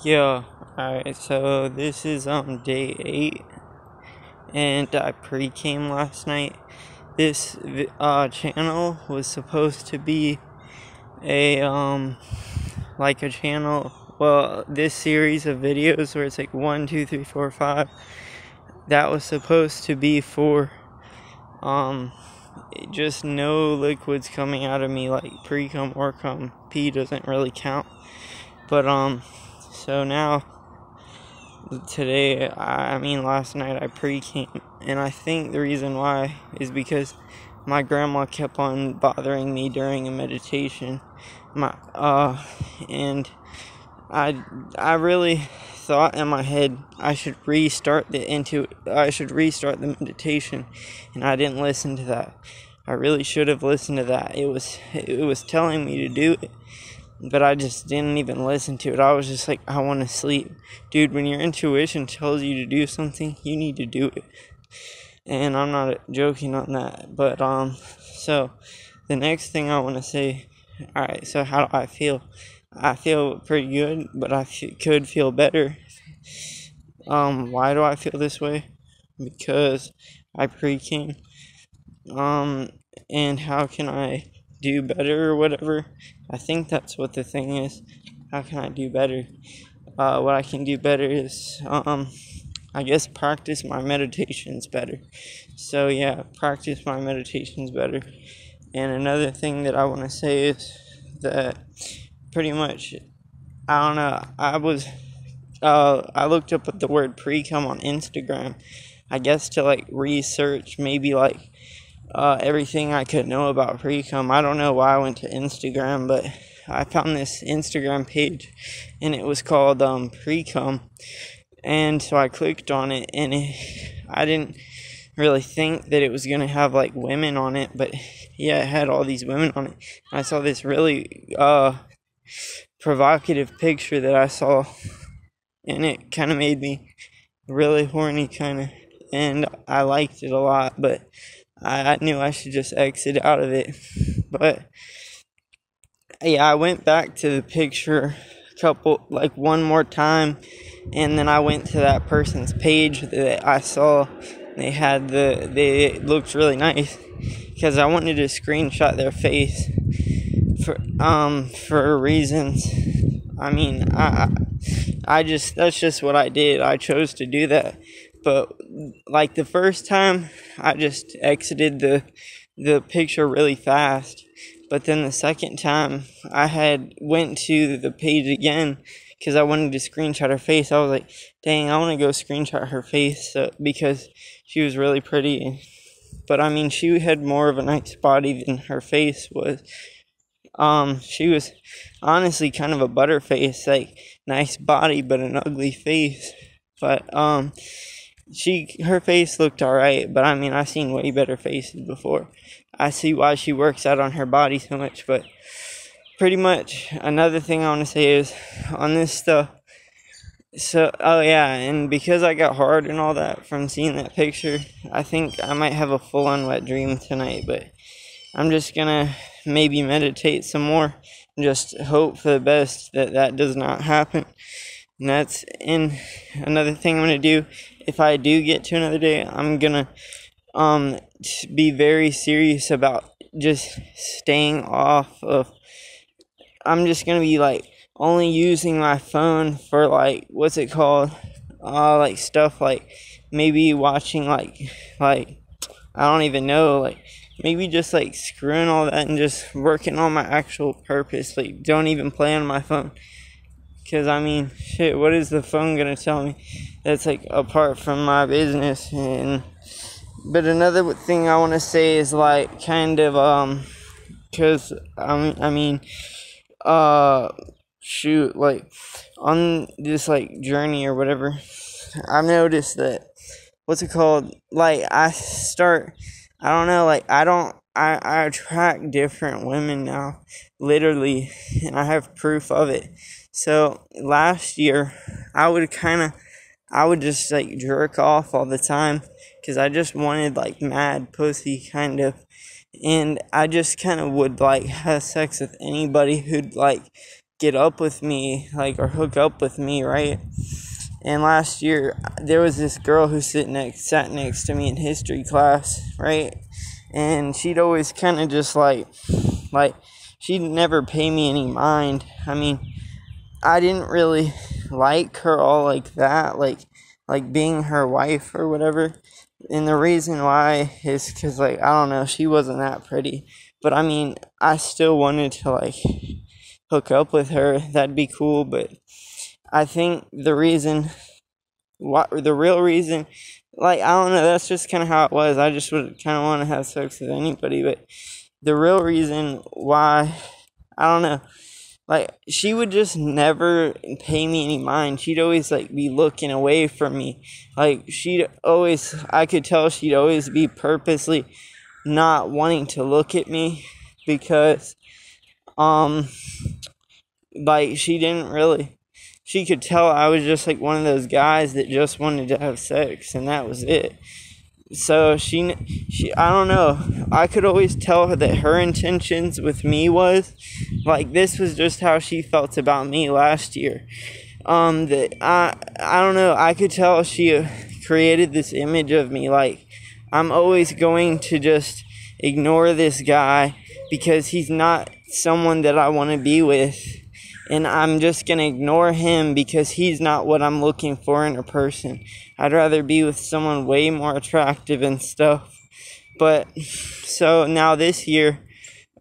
Yo, alright, so this is day 8, and I pre-came last night. This channel was supposed to be a like a channel, well, this series of videos where it's like 1, 2, 3, 4, 5, that was supposed to be for just no liquids coming out of me, like precum or cum. Pee doesn't really count, but so now, last night I pre-came, and I think the reason why is because my grandma kept on bothering me during a meditation. And I really thought in my head I should restart the meditation, and I didn't listen to that. I really should have listened to that. It was telling me to do it, but I just didn't even listen to it. I was just like, I want to sleep. Dude, when your intuition tells you to do something, you need to do it. And I'm not joking on that. But, so, the next thing I want to say, alright, so how do I feel? I feel pretty good, but I could feel better. Why do I feel this way? Because I pre-came. And how can I do better or whatever? I think that's what the thing is. How can I do better? What I can do better is, I guess practice my meditations better. So yeah, practice my meditations better. And another thing that I want to say is that pretty much, I don't know, I looked up the word precum on Instagram, I guess to like research maybe like everything I could know about precum. I don't know why I went to Instagram, but I found this Instagram page, and it was called precum, and so I clicked on it, and I didn't really think that it was gonna have like women on it, but yeah, it had all these women on it. I saw this really provocative picture that I saw, and it kind of made me really horny, and I liked it a lot, but I knew I should just exit out of it. But yeah, I went back to the picture one more time, and then I went to that person's page that I saw. They looked really nice, because I wanted to screenshot their face for reasons. I mean, that's just what I did. I chose to do that. But like the first time, I just exited the picture really fast. But then the second time, I went to the page again because I wanted to screenshot her face. I was like, dang, I want to go screenshot her face because she was really pretty. But I mean, she had more of a nice body than her face was. She was honestly kind of a butterface, like nice body but an ugly face. But her face looked alright, but I mean, I've seen way better faces before. I see why she works out on her body so much. But pretty much another thing I want to say is on this stuff. So, oh yeah, and because I got hard and all that from seeing that picture, I think I might have a full-on wet dream tonight, but I'm just gonna maybe meditate some more and just hope for the best that does not happen. And that's another thing I'm gonna do. If I do get to another day, I'm gonna be very serious about just staying off of. I'm just gonna be like only using my phone for like like stuff like maybe watching like I don't even know, like maybe just like screwing all that and just working on my actual purpose. Like don't even play on my phone. Because, I mean, shit, what is the phone going to tell me that's, like, apart from my business? But another thing I want to say is, like, kind of, because, shoot, like, on this, like, journey or whatever, I've noticed that, what's it called? Like, I don't know, like, I attract different women now, literally, and I have proof of it. So last year, I would just like jerk off all the time because I just wanted like mad pussy kind of, and I just kind of would like have sex with anybody who'd like get up with me, like, or hook up with me, right? And last year, there was this girl who sat next to me in history class, right? And she'd always kind of just, like, she'd never pay me any mind. I mean, I didn't really like her all like that, like being her wife or whatever. And the reason why is because, like, I don't know, she wasn't that pretty. But, I mean, I still wanted to, like, hook up with her. That'd be cool. But I think the real reason, like, I don't know, that's just kind of how it was. I just would kind of want to have sex with anybody. But the real reason why, I don't know, like, she would just never pay me any mind. She'd always, like, be looking away from me. Like, I could tell she'd always be purposely not wanting to look at me because, like, she could tell I was just, like, one of those guys that just wanted to have sex, and that was it. So she, I don't know, I could always tell her that her intentions with me was, like, this was just how she felt about me last year. That I don't know, I could tell she created this image of me, like, I'm always going to just ignore this guy because he's not someone that I want to be with. And I'm just going to ignore him because he's not what I'm looking for in a person. I'd rather be with someone way more attractive and stuff. But, so now this year,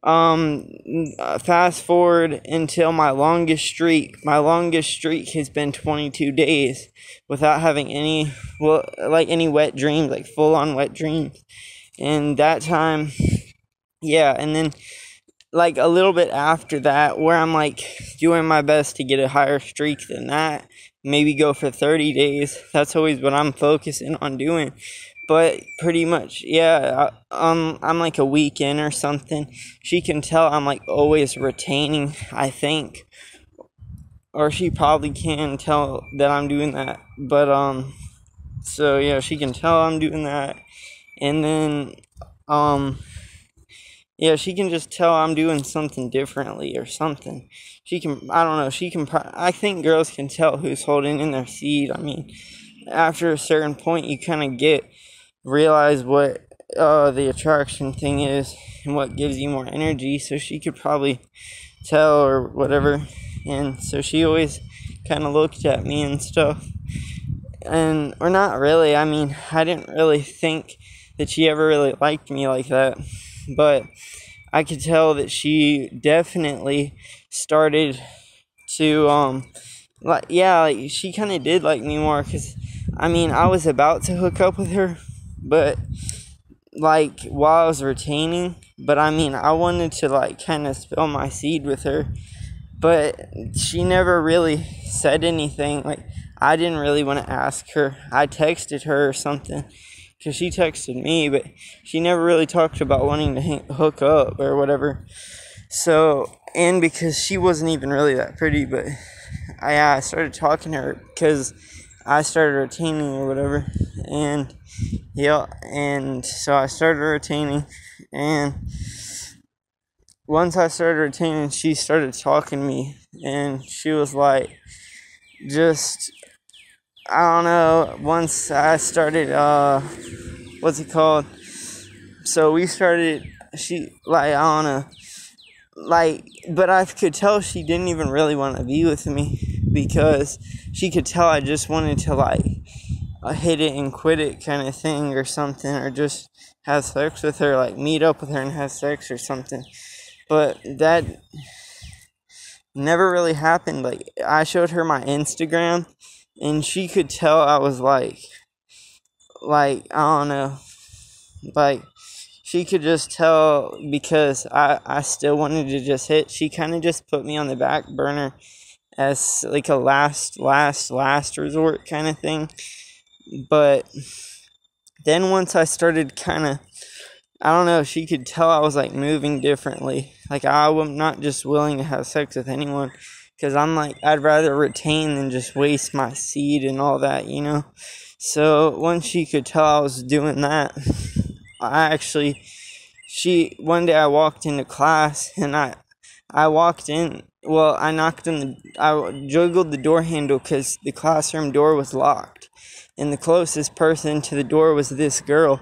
fast forward until my longest streak. My longest streak has been 22 days without having any wet dreams, like full-on wet dreams. And that time, yeah, and then, like, a little bit after that, where I'm, like, doing my best to get a higher streak than that, maybe go for 30 days. That's always what I'm focusing on doing. But pretty much, yeah, I'm like a week in or something. She can tell I'm, like, always retaining, I think. Or she probably can tell that I'm doing that. But, so, yeah, she can tell I'm doing that. And then, yeah, she can just tell I'm doing something differently or something. I think girls can tell who's holding in their seed. I mean, after a certain point, you kind of realize what the attraction thing is and what gives you more energy. So she could probably tell or whatever. And so she always kind of looked at me and stuff. Or not really. I mean, I didn't really think that she ever really liked me like that. But I could tell that she definitely started to, she kind of did like me more. Because, I mean, I was about to hook up with her, but, like, while I was retaining. But, I mean, I wanted to, like, kind of spill my seed with her. But she never really said anything. Like, I didn't really want to ask her. I texted her or something, because she texted me, but she never really talked about wanting to hook up or whatever. So, and because she wasn't even really that pretty, but I started talking to her because I started retaining or whatever. And, yeah, and so I started retaining, and once I started retaining, she started talking to me, and she was like, just, I don't know, once I started, what's it called? So we started, I don't know, but I could tell she didn't even really want to be with me, because she could tell I just wanted to, hit it and quit it kind of thing or something, or just have sex with her, like, meet up with her and have sex or something. But that never really happened. Like, I showed her my Instagram, and she could tell I was like, I don't know, like, she could just tell, because I still wanted to just hit. She kind of just put me on the back burner as, like, a last resort kind of thing. But then once I started kind of, I don't know, she could tell I was, like, moving differently. Like, I'm not just willing to have sex with anyone, because I'm like, I'd rather retain than just waste my seed and all that, you know? So, once she could tell I was doing that, one day I walked into class, and I walked in, I jiggled the door handle because the classroom door was locked, and the closest person to the door was this girl.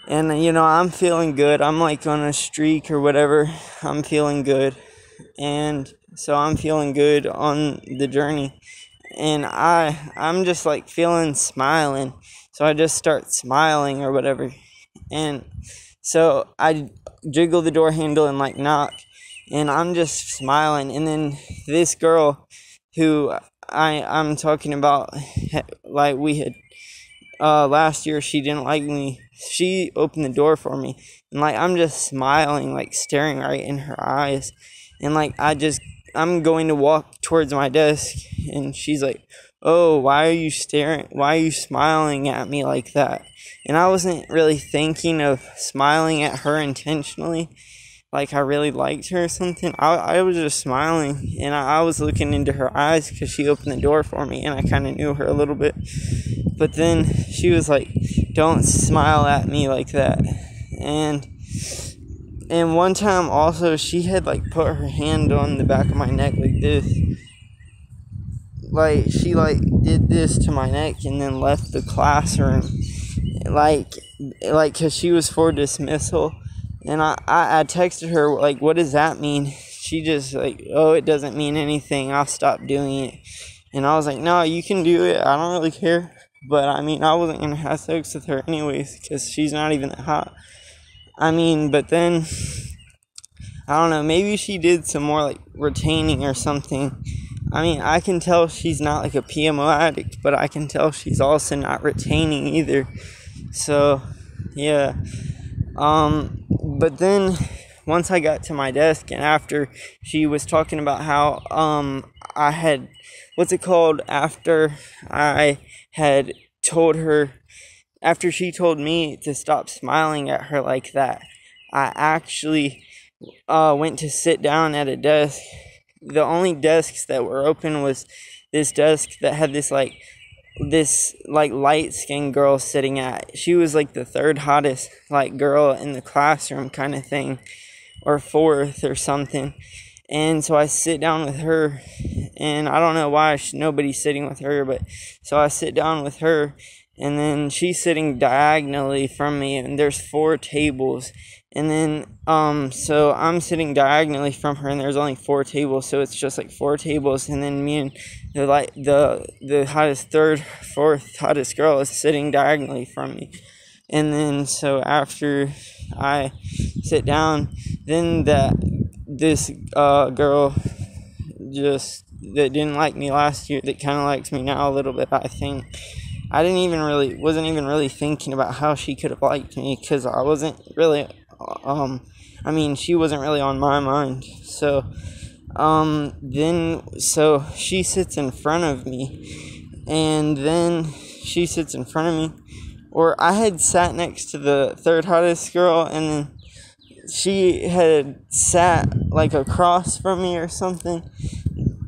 And I'm feeling good. I'm like on a streak or whatever. I'm feeling good, and so I'm feeling good on the journey. And I'm just like smiling. So I just start smiling or whatever. And so I jiggle the door handle and like knock, and I'm just smiling. And then this girl who I'm talking about, like we had last year, she didn't like me. She opened the door for me, and like I'm just smiling, like staring right in her eyes. And like I'm going to walk towards my desk, and she's like, "Oh, why are you smiling at me like that?" And I wasn't really thinking of smiling at her intentionally, like I really liked her or something. I was just smiling, and I was looking into her eyes because she opened the door for me, and I kind of knew her a little bit. But then she was like, "Don't smile at me like that." And one time also, she had like put her hand on the back of my neck like this. Like she like did this to my neck and then left the classroom. Like cause she was for dismissal. And I texted her like, "What does that mean?" She just like, "Oh, it doesn't mean anything. I'll stop doing it." And I was like, "No, you can do it. I don't really care." But I mean, I wasn't gonna have sex with her anyways, because she's not even that hot. I mean, but then, I don't know, maybe she did some more like retaining or something. I mean, I can tell she's not like a PMO addict, but I can tell she's also not retaining either. So, yeah. But then, once I got to my desk, and after she was talking about how, I had, after I had told her, after she told me to stop smiling at her like that, I actually went to sit down at a desk. The only desks that were open was this desk that had this light-skinned girl sitting at. She was like the third hottest like girl in the classroom kind of thing, or fourth or something. And so I sit down with her, and I don't know why nobody's sitting with her, but so I sit down with her, and then she's sitting diagonally from me, and there's 4 tables. And then, so I'm sitting diagonally from her, and there's only 4 tables, so it's just like 4 tables. And then me and the hottest fourth hottest girl is sitting diagonally from me. And then, so after I sit down, then this girl that didn't like me last year, that kind of likes me now a little bit, I think. I wasn't even really thinking about how she could have liked me, because I wasn't really, she wasn't really on my mind. So, so she sits in front of me, and then she sits in front of me, or I had sat next to the third hottest girl, and then she had sat like across from me or something.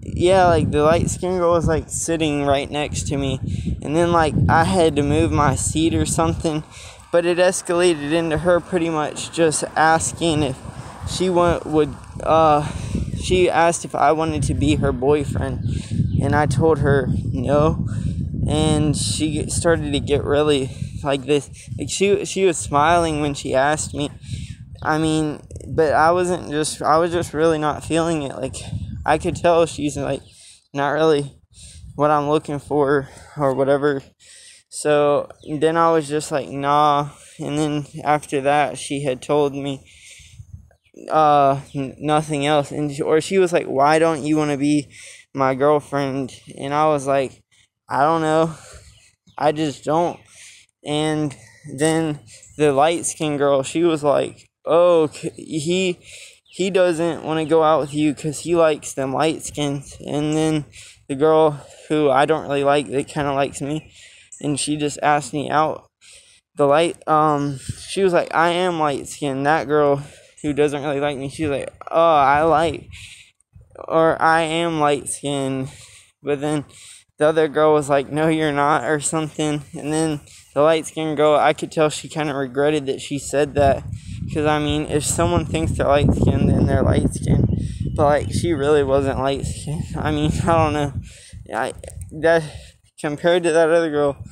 Yeah, like the light-skinned girl was like sitting right next to me, and then like I had to move my seat or something, but it escalated into her pretty much just asking if she she asked if I wanted to be her boyfriend, and I told her no, and she started to get really like this, like she was smiling when she asked me. I mean, but I was just really not feeling it. Like, I could tell she's like not really what I'm looking for or whatever. So then I was just like, nah. And then after that, she had told me nothing else, or she was like, "Why don't you want to be my girlfriend?" And I was like, "I don't know, I just don't." And then the light-skinned girl, she was like, "Oh, he doesn't want to go out with you because he likes them light skins." And then the girl who I don't really like, that kind of likes me, and she just asked me out. She was like, "I am light skinned." That girl who doesn't really like me, she's like, "Oh, I am light skinned." But then the other girl was like, "No, you're not," or something. And then the light skinned girl, I could tell she kind of regretted that she said that. Because, I mean, if someone thinks they're light-skinned, then they're light-skinned. but like she really wasn't light skinned. I mean, I don't know. That compared to that other girl,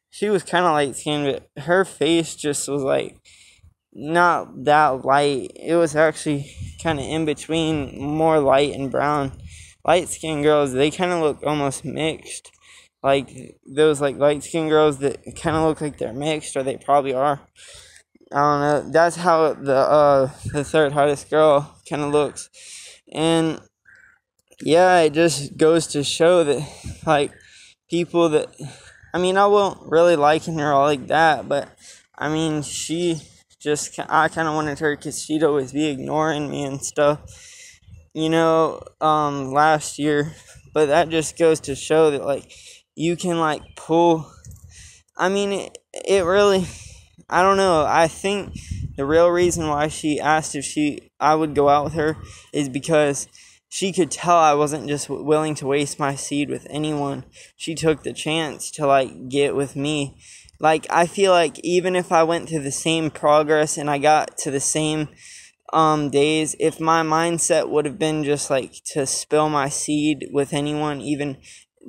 she was kind of light skinned, but her face just was like not that light. It was actually kind of in between, more light and brown. Light skinned girls, they kind of look almost mixed. Like those like light skinned girls that kind of look like they're mixed, or they probably are. I don't know. That's how the third hottest girl kind of looks. And yeah, it just goes to show that like people that, I mean, I won't really liking her all like that, but I mean, I kind of wanted her because she'd always be ignoring me and stuff, last year. But that just goes to show that like you can like pull. I mean, it really, I don't know. I think the real reason why she asked if I would go out with her is because she could tell I wasn't just willing to waste my seed with anyone. She took the chance to like get with me. Like, I feel like even if I went through the same progress and I got to the same days, if my mindset would have been just like to spill my seed with anyone, even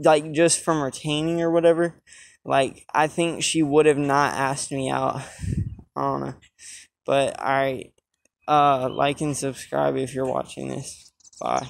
like just from retaining or whatever, like I think she would have not asked me out. I don't know. But alright, like and subscribe if you're watching this. Bye.